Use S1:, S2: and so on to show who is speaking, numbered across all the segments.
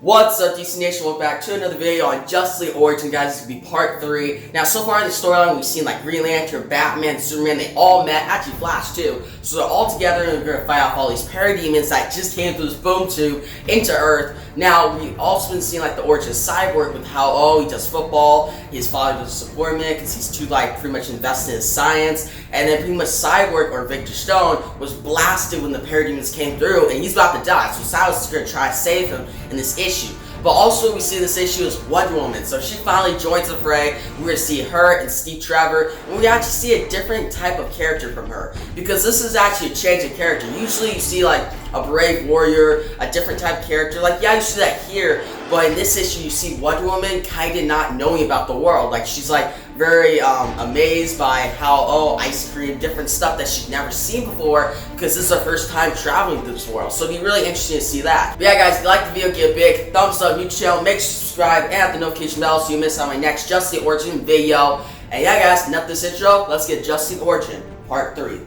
S1: What's up, DC Nation? Welcome back to another video on Justice League Origin, guys. This is going to be part 3. Now, so far in the storyline, we've seen like Green Lantern, Batman, Superman. They all met, actually Flash too. So they're all together and we're going to fight off all these parademons that just came through this boom tube into Earth. Now, we've also been seeing like the origin of Cyborg with how, he does football. His father doesn't support him because he's too pretty much invested in science. And then pretty much Cyborg, or Victor Stone, was blasted when the parademons came through and he's about to die. So Silas is going to try to save him in this issue. But also we see this issue as Wonder Woman. So she finally joins the fray. We're going to see her and Steve Trevor. And we actually see a different type of character from her. Because this is actually a change in character. Usually you see like a brave warrior, a different type of character. Like, yeah, you see that here. But in this issue you see Wonder Woman kind of not knowing about the world. Like, she's like very amazed by how, ice cream, different stuff that she's never seen before, because this is her first time traveling through this world. So it'd be really interesting to see that. But yeah, guys, if you like the video, give a big thumbs up, new channel, make sure to subscribe and hit the notification bell so you miss out on my next Justice League Origin video. And yeah, guys, enough this intro, let's get Justice League Origin Part 3.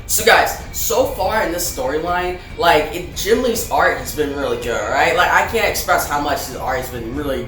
S1: So guys, so far in this storyline, Jim Lee's art has been really good, alright? Like, I can't express how much his art has been really,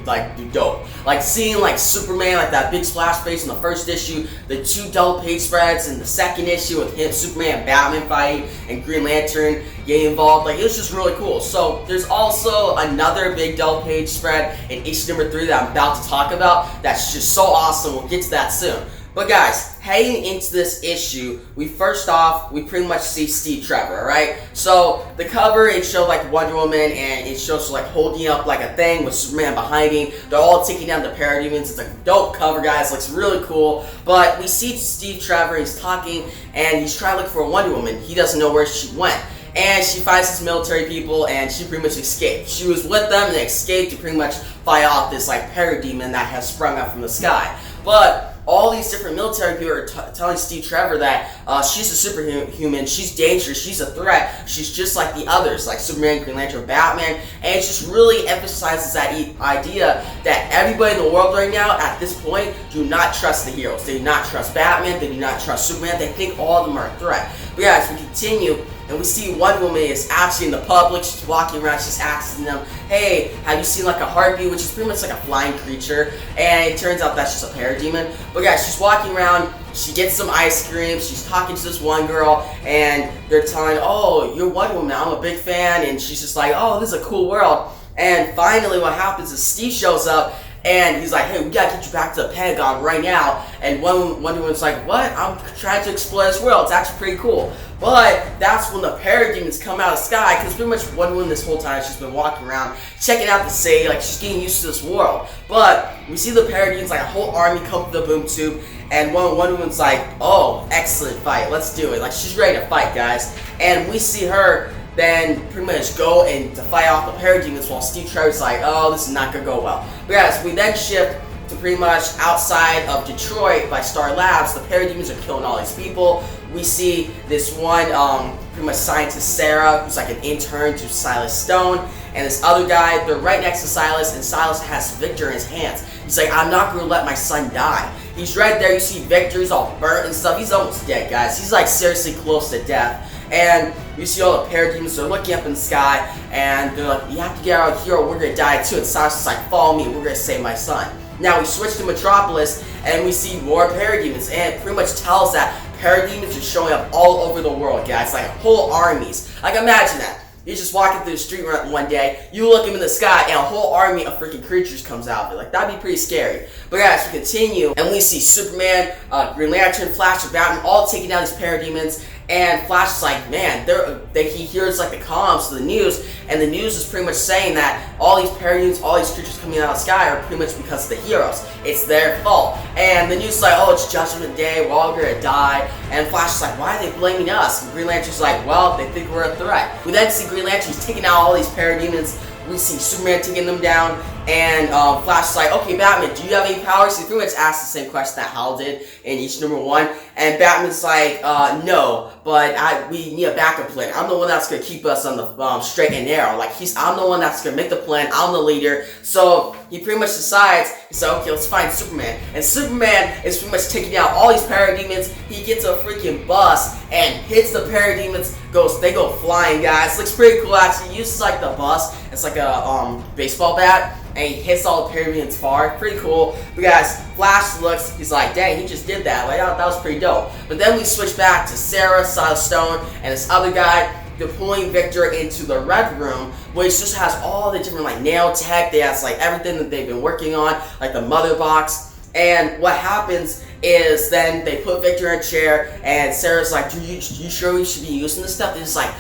S1: dope. Like, seeing, Superman, that big splash page in the first issue, the 2 double page spreads in the second issue with him, Superman and Batman fighting, and Green Lantern getting involved, it was just really cool. So, there's also another big double page spread in issue number 3 that I'm about to talk about that's just so awesome. We'll get to that soon. But guys, heading into this issue, we pretty much see Steve Trevor, alright? So, the cover, it showed Wonder Woman, and it shows her holding up a thing with Superman behind him. They're all taking down the parademons. It's a dope cover, guys. Looks really cool. But we see Steve Trevor, he's talking, and he's trying to look for a Wonder Woman. He doesn't know where she went. And she fights these military people, and she pretty much escaped. She was with them, and they escaped to pretty much fight off this parademon that has sprung up from the sky. But all these different military people are telling Steve Trevor that she's a superhuman, she's dangerous, she's a threat, she's just like the others, like Superman, Green Lantern, Batman, and it just really emphasizes that idea that everybody in the world right now, at this point, do not trust the heroes. They do not trust Batman, they do not trust Superman, they think all of them are a threat. But yeah, as we continue, and we see Wonder Woman is actually in the public, she's walking around, she's asking them, hey, have you seen a harpy, which is pretty much a flying creature, and it turns out that's just a parademon. But guys, she's walking around, she gets some ice cream, she's talking to this one girl, and they're telling, oh, you're Wonder Woman, I'm a big fan, and she's just like, oh, this is a cool world. And finally what happens is Steve shows up, and he's like, hey, we gotta get you back to the Pentagon right now. And Wonder Woman's like, what? I'm trying to explore this world. It's actually pretty cool. But that's when the parademons come out of the sky, because pretty much Wonder Woman this whole time, she's been walking around, checking out the city, she's getting used to this world. But we see the parademons, a whole army come to the boom tube, and Wonder Woman's like, oh, excellent fight, let's do it. She's ready to fight, guys. And we see her then pretty much go and to fight off the parademons while Steve Trevor's like, oh, this is not gonna go well. But guys, we then shift to pretty much outside of Detroit by Star Labs. The parademons are killing all these people. We see this one pretty much scientist Sarah, who's an intern to Silas Stone, and this other guy, they're right next to Silas, and Silas has Victor in his hands. He's like, I'm not gonna let my son die. He's right there, you see Victor, he's all burnt and stuff. He's almost dead, guys. He's seriously close to death. And you see all the parademons, they're looking up in the sky, and they're like, you have to get out of here or we're gonna die too. And Silas is like, follow me, we're gonna save my son. Now we switch to Metropolis, and we see more parademons, and it pretty much tells that parademons are showing up all over the world, guys, whole armies. Imagine that. You're just walking through the street one day, you look up in the sky, and a whole army of freaking creatures comes out of it. That'd be pretty scary. But guys, we continue, and we see Superman, Green Lantern, Flash, and Batman all taking down these parademons. And Flash is like, man, he hears the comms to the news, and the news is pretty much saying that all these parademons, all these creatures coming out of the sky are pretty much because of the heroes. It's their fault. And the news is like, oh, it's Judgment Day, we're all gonna die. And Flash is like, why are they blaming us? And Green Lantern's like, well, they think we're a threat. We then see Green Lantern's taking out all these parademons. We see Superman taking them down, And Flash is like, okay, Batman, do you have any powers? He pretty much asked the same question that Hal did in each number 1. And Batman's like, no, but we need a backup plan. I'm the one that's going to keep us on the straight and narrow. Like, I'm the one that's going to make the plan. I'm the leader. So he pretty much decides, he's like, okay, let's find Superman. And Superman is pretty much taking out all these parademons. He gets a freaking bus and hits the parademons. They go flying, guys. Looks pretty cool, actually. He uses, like, the bus. It's like a baseball bat. And he hits all the parademons far. Pretty cool. But guys, Flash looks, he's like, dang, he just did that. Like, that was pretty dope. But then we switch back to Sarah, Silas Stone, and this other guy. They're pulling Victor into the Red Room, which just has all the different, like, nail tech. They has, like, everything that they've been working on, like the mother box. And what happens is then they put Victor in a chair, and Sarah's like, you sure we should be using this stuff? This is like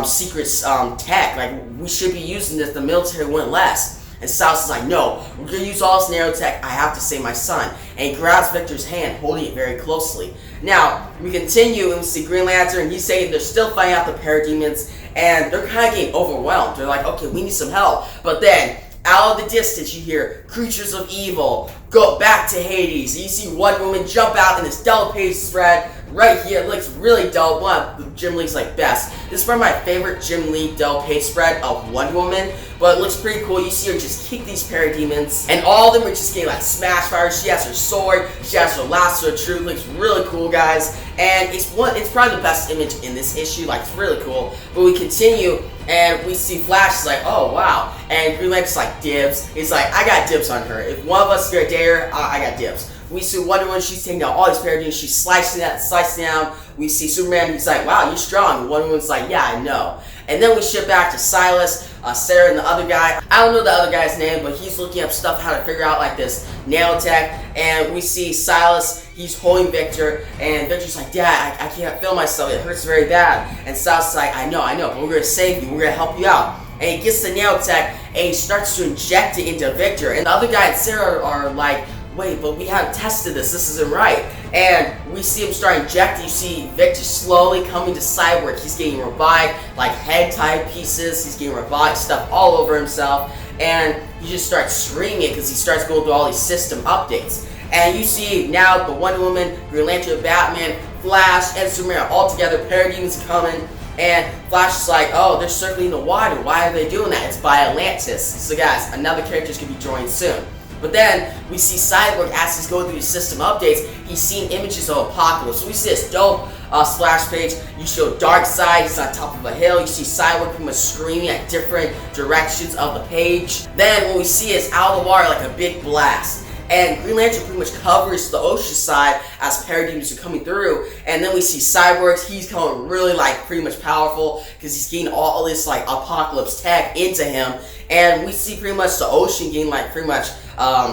S1: secret tech. Like, we should be using this. The military wouldn't last. And Silas is like, no, we're going to use all this nanotech. I have to save my son. And he grabs Victor's hand, holding it very closely. Now, we continue and we see Green Lantern. He's saying they're still fighting out the parademons. And they're kind of getting overwhelmed. They're like, okay, we need some help. But then, out of the distance, you hear creatures of evil go back to Hades. You see Wonder Woman jump out in this double page spread right here. It looks really dope. One of Jim Lee's like best. This is probably my favorite Jim Lee double page spread of Wonder Woman. But it looks pretty cool. You see her just kick these parademons, and all of them are just getting like smash fire. She has her sword. She has her lasso of truth. Looks really cool, guys. And it's probably the best image in this issue. Like, it's really cool. But we continue. And we see Flash is like, oh, wow. And Green Lantern's like, dibs. He's like, I got dibs on her. If one of us is going to dare her, I got dibs. We see Wonder Woman, she's taking down all these parademons. She's slicing down. We see Superman, he's like, wow, you're strong. And Wonder Woman's like, yeah, I know. And then we shift back to Silas, Sarah, and the other guy. I don't know the other guy's name, but he's looking up stuff, how to figure out, like, this nanotech. And we see Silas, he's holding Victor, and Victor's like, Dad, I can't feel myself. It hurts very bad. And Silas is like, I know, but we're going to save you. We're going to help you out. And he gets the nanotech, and he starts to inject it into Victor. And the other guy and Sarah are like, wait, but we haven't tested this. This isn't right. And we see him start injecting. You see Victor slowly coming to Cyborg. He's getting robotic, like head-type pieces. He's getting robotic stuff all over himself. And he just starts screaming because he starts going through all these system updates. And you see now the Wonder Woman, Green Lantern, Batman, Flash, and Superman all together. Parademons coming. And Flash is like, oh, they're circling the water. Why are they doing that? It's by Atlantis. So guys, another character's going to be joining soon. But then we see Cyborg as he's going through his system updates. He's seeing images of Apocalypse. So we see this dope splash page. You show Darkseid. He's on top of a hill. You see Cyborg pretty much screaming at different directions of the page. Then what we see is out of the water like a big blast. And Green Lantern pretty much covers the ocean side as parademons are coming through. And then we see Cyborg. He's coming really like pretty much powerful because he's getting all this like Apocalypse tech into him. And we see pretty much the ocean getting like pretty much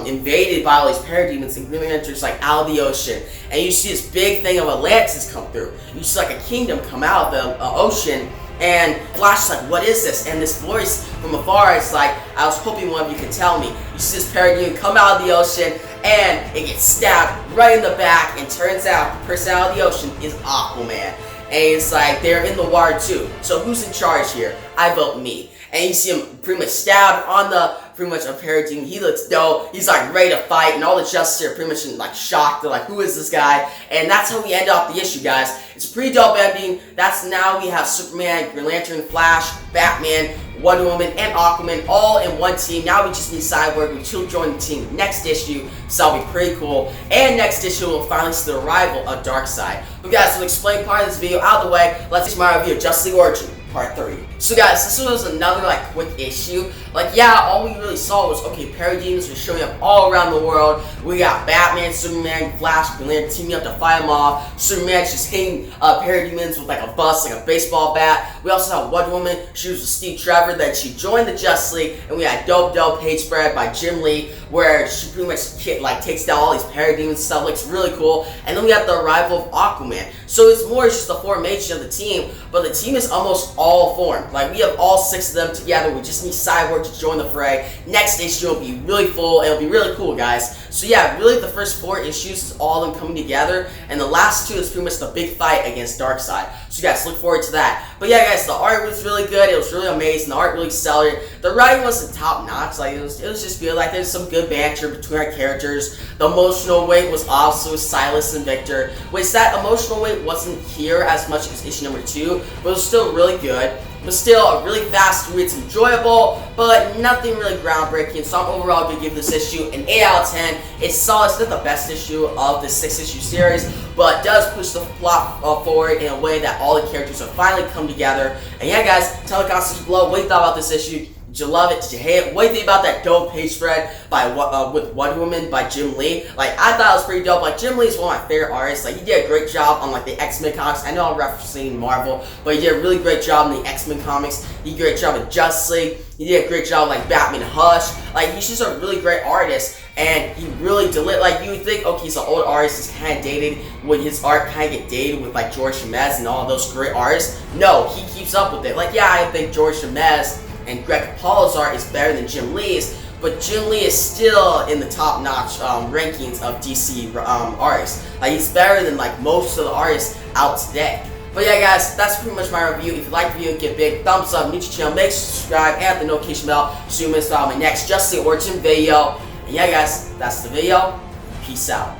S1: invaded by all these parademons, and Green Lantern's like out of the ocean. And you see this big thing of Atlantis come through. You see like a kingdom come out of the ocean. And Flash is like, what is this? And this voice from afar is like, I was hoping one of you could tell me. You see this parademon come out of the ocean, and it gets stabbed right in the back, and turns out the person out of the ocean is Aquaman. And it's like, they're in the water too. So who's in charge here? I vote me. And you see him pretty much stabbed on the pretty much a parademon. He looks dope. He's like ready to fight, and all the Justice are pretty much in like shock. They're like, who is this guy? And that's how we end off the issue, guys. It's a pretty dope ending. That's now we have Superman, Green Lantern, Flash, Batman, Wonder Woman, and Aquaman all in one team. Now we just need Cyborg, which he'll join the team next issue, so that'll be pretty cool. And next issue, we'll finally see the arrival of Darkseid. But guys, to explain part of this video out of the way, let's get my review of Justice League Origin. Part 3. So guys, this was another like quick issue. Like, yeah, all we really saw was, okay, parademons were showing up all around the world. We got Batman, Superman, Flash, Green Lantern teaming up to fight them off. Superman's just hitting parademons with like a bus, like a baseball bat. We also saw Wonder Woman. She was with Steve Trevor. Then she joined the Justice League, and we had dope page spread by Jim Lee, where she pretty much like takes down all these parademons. Stuff looks really cool. And then we have the arrival of Aquaman. So it's more just the formation of the team, but the team is almost all formed. Like, we have all 6 of them together. We just need Cyborg to join the fray. Next issue will be really full. It'll be really cool, guys. So yeah, really the first 4 issues is all of them coming together, and the last 2 is pretty much the big fight against Darkseid. So guys, look forward to that. But yeah, guys, the art was really good. It was really amazing. The art really stellar. The writing wasn't top notch. Like, it was just good. Like, there's some good banter between our characters. The emotional weight was also Silas and Victor, which that emotional weight wasn't here as much as issue number 2, but it was still really good. But still, a really fast read. It's enjoyable, but nothing really groundbreaking. So I'm overall going to give this issue an 8 out of 10. It's solid. It's not the best issue of the 6-issue series, but does push the plot forward in a way that all the characters have finally come together. And yeah, guys, tell the comments below what you thought about this issue. Did you love it? Did you hate it? What do you think about that dope page spread by with Wonder Woman by Jim Lee? Like, I thought it was pretty dope. Like, Jim Lee is one of my favorite artists. Like, he did a great job on like the X-Men comics. I know I'm referencing Marvel, but he did a really great job in the X-Men comics. He did a great job in Justice League. He did a great job like Batman Hush. Like, he's just a really great artist, and he really delivered. Like, you would think, okay, he's an old artist, he's kind of dated. Would his art kind of get dated with like George Chemez and all those great artists? No, he keeps up with it. Like, yeah, I think George Chemez and Greg Capullo's art is better than Jim Lee's, but Jim Lee is still in the top-notch rankings of DC artists. Like, he's better than like most of the artists out today. But yeah, guys, that's pretty much my review. If you like the video, give a big thumbs up, new to the channel, make sure to subscribe, and hit the notification bell so you miss out on my next Justice League Origin video. And yeah, guys, that's the video. Peace out.